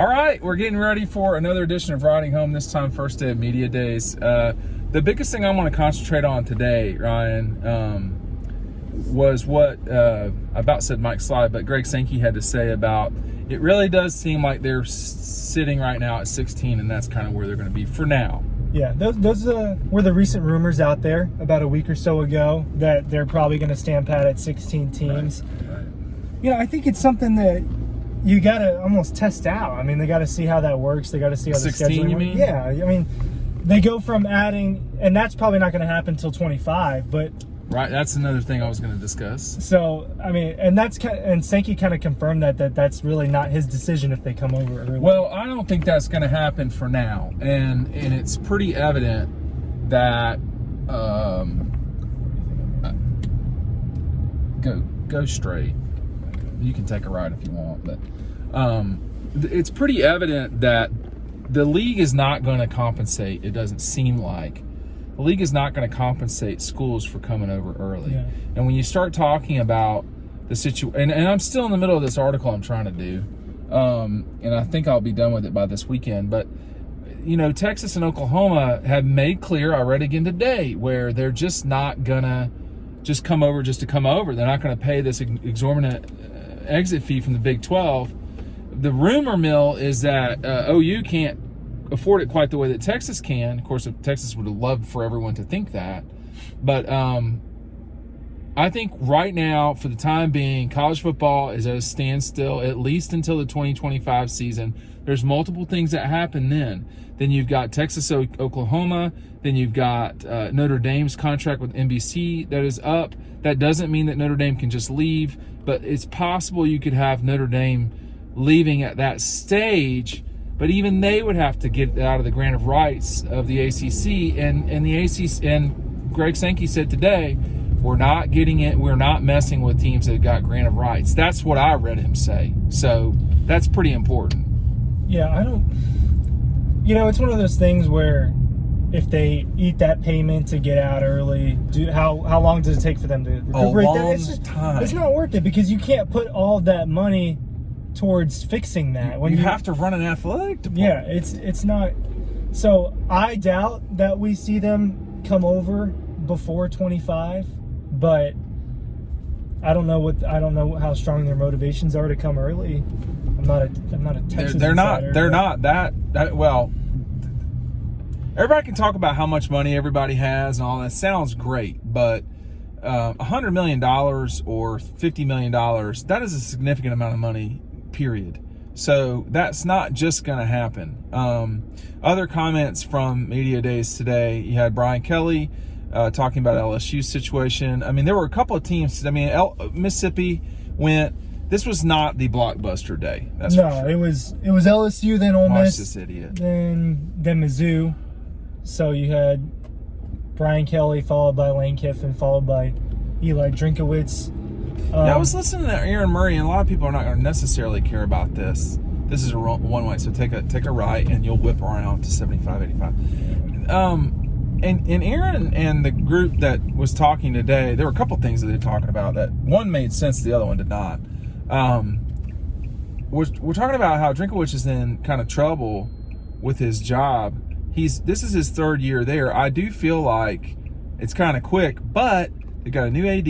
All right, we're getting ready for another edition of Riding Home, this time first day of media days. The biggest thing I want to concentrate on today, Ryan, was what I about said Mike Sly, but Greg Sankey had to say about it. Really does seem like they're sitting right now at 16, and that's kind of where they're going to be for now. Yeah, those were the recent rumors out there about a week or so ago that they're probably going to stand pat at 16 teams. Right. You know, I think it's something that you got to almost test out. I mean, they got to see how that works. They got to see how the 16, scheduling you works. mean? Yeah, I mean, they go from adding, and that's probably not going to happen until 25, but... Right, that's another thing I was going to discuss. So, I mean, and Sankey kind of confirmed that's really not his decision if they come over early. Well, I don't think that's going to happen for now, and it's pretty evident that go straight. You can take a ride if you want, but it's pretty evident that the league is not going to compensate. It doesn't seem like. The league is not going to compensate schools for coming over early. Yeah. And when you start talking about the situation, and I'm still in the middle of this article I'm trying to do, and I think I'll be done with it by this weekend, but, you know, Texas and Oklahoma have made clear, I read again today, where they're just not going to just come over just to come over. They're not going to pay this exorbitant exit fee from the Big 12. The rumor mill is that OU can't afford it quite the way that Texas can. Of course, Texas would have loved for everyone to think that. But I think right now, for the time being, college football is at a standstill, at least until the 2025 season. There's multiple things that happen then. Then you've got Texas, Oklahoma. Then you've got Notre Dame's contract with NBC that is up. That doesn't mean that Notre Dame can just leave, but it's possible you could have Notre Dame leaving at that stage. But even they would have to get out of the grant of rights of the ACC, and the ACC. And Greg Sankey said today, we're not getting it. We're not messing with teams that got grant of rights. That's what I read him say. So that's pretty important. Yeah, I don't. You know, it's one of those things where if they eat that payment to get out early, how long does it take for them to recuperate that? Time. It's not worth it because you can't put all of that money towards fixing that. When you have to run an athletic department. Yeah, it's not. So I doubt that we see them come over before 25, but I don't know how strong their motivations are to come early. I'm not a Texas insider. They're not that well. Everybody can talk about how much money everybody has and all that. Sounds great, but $100 million or $50 million, that is a significant amount of money, period. So that's not just going to happen. Other comments from media days today, you had Brian Kelly talking about LSU's situation. I mean, there were a couple of teams. I mean, Mississippi went. This was not the blockbuster day. That's for sure. it was LSU, then Ole Miss, this idiot, then Mizzou. So you had Brian Kelly followed by Lane Kiffin, followed by Eli Drinkowitz. I was listening to Aaron Murray, and a lot of people are not going to necessarily care about this. This is a one-way, so take a right, and you'll whip around to 75, 85. And Aaron and the group that was talking today, there were a couple things that they're talking about that one made sense, the other one did not. We're talking about how Drinkowitz is in kind of trouble with his job. This is his third year there. I do feel like it's kind of quick, but they've got a new AD.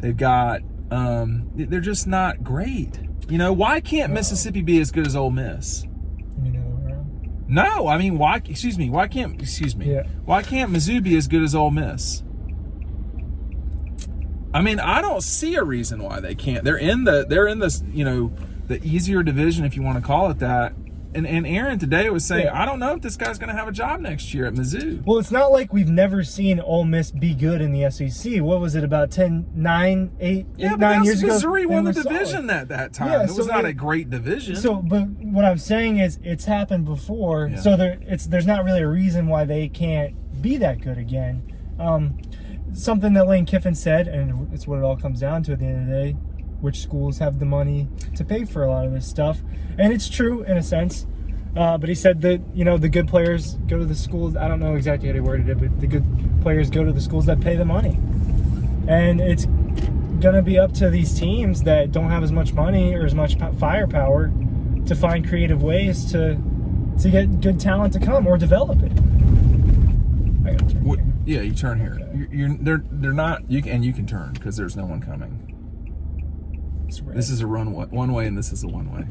They've got they're just not great. You know, why can't Mississippi be as good as Ole Miss? You mean the other way around? No, I mean why can't Mizzou be as good as Ole Miss? I mean, I don't see a reason why they can't. They're in the you know, the easier division, if you want to call it that. And Aaron today was saying, I don't know if this guy's going to have a job next year at Mizzou. Well, it's not like we've never seen Ole Miss be good in the SEC. What was it, about 9 years ago? Missouri won the division at that time. Yeah, it was not a great division. So, but what I'm saying is it's happened before. Yeah. So there's not really a reason why they can't be that good again. Something that Lane Kiffin said, and it's what it all comes down to at the end of the day, which schools have the money to pay for a lot of this stuff. And it's true in a sense. But he said that, you know, the good players go to the schools. I don't know exactly how he worded it, but the good players go to the schools that pay the money. And it's going to be up to these teams that don't have as much money or as much firepower to find creative ways to get good talent to come or develop it. I gotta turn here. Yeah, you turn here. Okay. They're not. You can turn because there's no one coming. This is a one way, and this is a one way.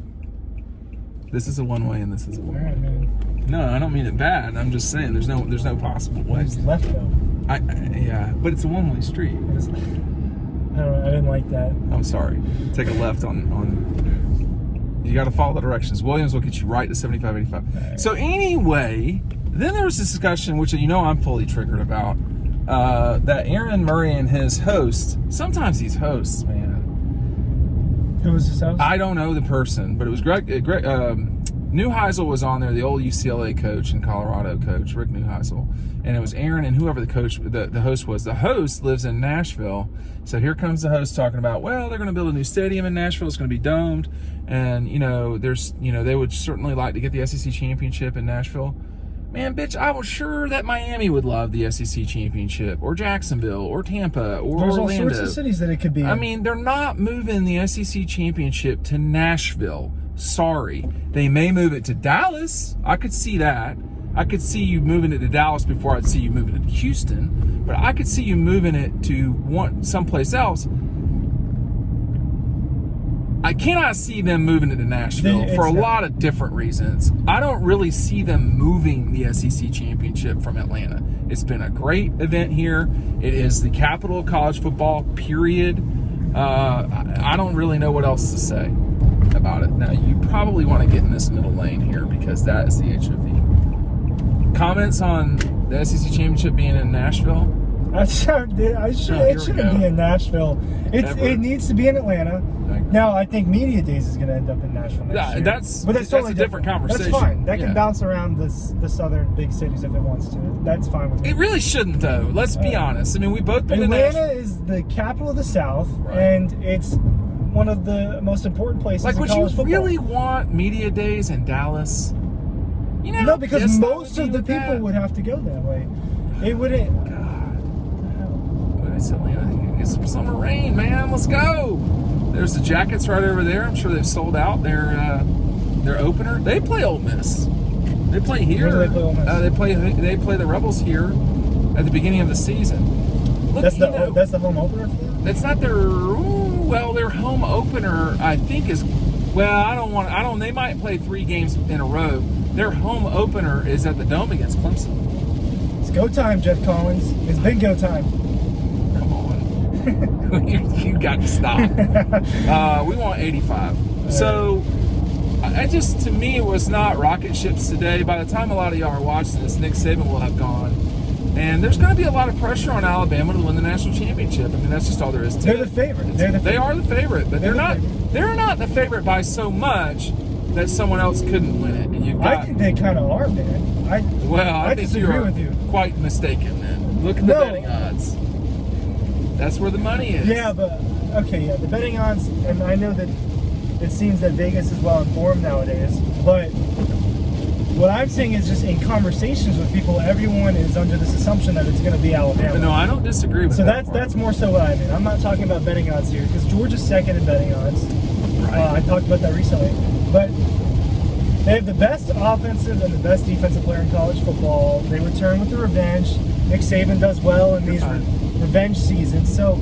This is a one way, and this is a one way. Alright, man. No, I don't mean it bad. I'm just saying there's no possible way. It's left though. Yeah, but it's a one-way street. I don't know, I didn't like that. I'm sorry. Take a left on. You got to follow the directions. Williams will get you right to 7585. Right. So anyway, then there was this discussion, which I'm fully triggered about, that Aaron Murray and his host. Sometimes these hosts, man. Who was his host? I don't know the person, but it was Greg. Neuheisel was on there, the old UCLA coach and Colorado coach, Rick Neuheisel, and it was Aaron and whoever the host was. The host lives in Nashville, so here comes the host talking about, well, they're going to build a new stadium in Nashville. It's going to be domed, and they would certainly like to get the SEC championship in Nashville. Man, bitch, I was sure that Miami would love the SEC championship, or Jacksonville, or Tampa, or There's Orlando. all sorts of cities that it could be in. I mean, they're not moving the SEC championship to Nashville. Sorry. They may move it to Dallas. I could see that. I could see you moving it to Dallas before I'd see you moving it to Houston. But I could see you moving it to someplace else. I cannot see them moving it to Nashville for a lot of different reasons. I don't really see them moving the SEC championship from Atlanta. It's been a great event here. It is the capital of college football, period. I don't really know what else to say about it. Now, you probably want to get in this middle lane here because that is the HOV. Comments on the SEC championship being in Nashville? It shouldn't be in Nashville. It needs to be in Atlanta. Now, I think Media Days is going to end up in Nashville next year. That's totally a different conversation. That's fine. That can bounce around the southern big cities if it wants to. That's fine with me. It really shouldn't, though. Let's be honest. I mean, we both been Atlanta in Nashville. is the capital of the South, and it's one of the most important places in college football. Would you really want Media Days in Dallas? No, because most of the people would have to go that way. It wouldn't. God. What is Atlanta? Get some summer rain, man. Let's go. There's the Jackets right over there. I'm sure they've sold out their opener. They play Ole Miss. They play here. Where do they play Ole Miss? They play the Rebels here at the beginning of the season. Look, that's the home opener for them? It's not their home opener, I think is, they might play 3 games in a row. Their home opener is at the Dome against Clemson. It's go time, Jeff Collins. It's big go time. Come on. You got to stop. We want 85. So, to me, it was not rocket ships today. By the time a lot of y'all are watching this, Nick Saban will have gone. And there's going to be a lot of pressure on Alabama to win the national championship. I mean, that's just all there is to it. They're the favorite. They are the favorite, but they're not the favorite by so much that someone else couldn't win it. I think they kind of are, man. I think you're quite mistaken, then. Look at the betting odds. That's where the money is. Yeah, but the betting odds, and I know that it seems that Vegas is well informed nowadays, but what I'm saying is just in conversations with people, everyone is under this assumption that it's going to be Alabama. No, I don't disagree with that. So that's more so what I mean. I'm not talking about betting odds here because Georgia's second in betting odds. Right. I talked about that recently. But they have the best offensive and the best defensive player in college football. They return with the revenge. Nick Saban does well in these revenge seasons. So,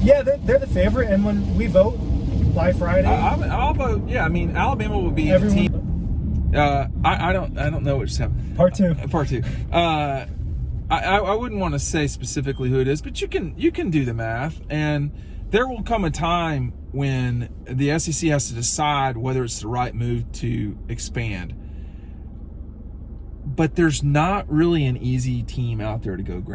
yeah, they're the favorite. And when we vote by Friday, I'll vote. Yeah, I mean, Alabama will be the team. I don't know which happened. Part two. I wouldn't want to say specifically who it is, but you can do the math, and there will come a time when the SEC has to decide whether it's the right move to expand. But there's not really an easy team out there to go grab.